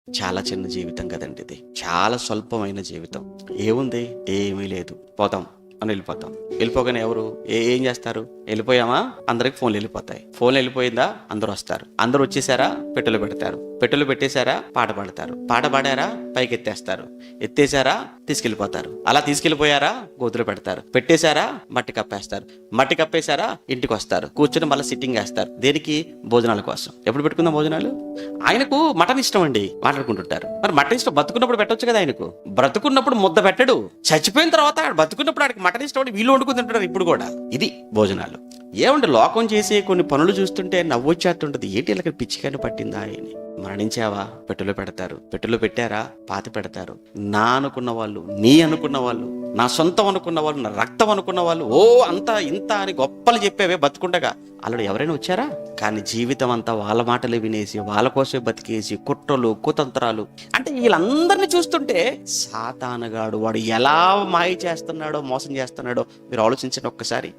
చాలా చిన్న జీవితం కదండి ఇది, చాలా స్వల్పమైన జీవితం. ఏముంది? ఏమీ లేదు, పోతాం అని వెళ్ళిపోతాం. వెళ్ళిపోగానే ఎవరు ఏం చేస్తారు? వెళ్ళిపోయామా, అందరికి ఫోన్లు వెళ్ళిపోతాయి. ఫోన్లు వెళ్ళిపోయిందా, అందరూ వస్తారు. అందరూ వచ్చేసారా, పెట్టెలు పెడతారు. పెట్టెలు పెట్టేశారా, పాట పాడతారు. పాట పాడారా, పైకి ఎత్తేస్తారు. ఎత్తేసారా, తీసుకెళ్ళిపోతారు. అలా తీసుకెళ్ళిపోయారా, గోతులు పెడతారు. పెట్టేశారా, మట్టి కప్పేస్తారు. మట్టి కప్పేశారా, ఇంటికి వస్తారు. కూర్చొని మళ్ళీ సిట్టింగ్ వేస్తారు. దేనికి? భోజనాల కోసం. ఎప్పుడు పెట్టుకుందాం భోజనాలు? ఆయనకు మటన్ ఇష్టం అండి, మాట్లాడుకుంటుంటారు. మరి మటన్ ఇష్టం బతుకున్నప్పుడు పెట్టొచ్చు కదా. ఆయనకు బ్రతుకున్నప్పుడు ముద్ద పెట్టడు, చచ్చిపోయిన తర్వాత బతుకున్నప్పుడు ఆడికి మటన్ ఇష్టం అంటే వీళ్ళు వండుకుని తింటారు ఇప్పుడు కూడా. ఇది భోజనాలు. ఏమంటే లోకం చేసే కొన్ని పనులు చూస్తుంటే నవ్వొచ్చేస్తుంటది. ఏంటి ఇలా పిచ్చికాయలు పట్టిందా అని. మరణించావా, పెట్టెలో పెడతారు. పెట్టెలో పెట్టారా, పాతి పెడతారు. నా అనుకున్న వాళ్ళు, నీ అనుకున్న వాళ్ళు, నా సొంతం అనుకున్న వాళ్ళు, నా రక్తం అనుకున్న వాళ్ళు, ఓ అంత ఇంత అని గొప్పలు చెప్పేవే బతుకుండగా అల్లుడు ఎవరైనా వచ్చారా? కానీ జీవితం అంతా వాళ్ళ మాటలు వినేసి, వాళ్ళ కోసమే బతికేసి, కుట్రలు కుతంత్రాలు. అంటే వీళ్ళందరినీ చూస్తుంటే సాతానగాడు వాడు ఎలా మాయ చేస్తున్నాడో, మోసం చేస్తున్నాడో మీరు ఆలోచించండి ఒక్కసారి.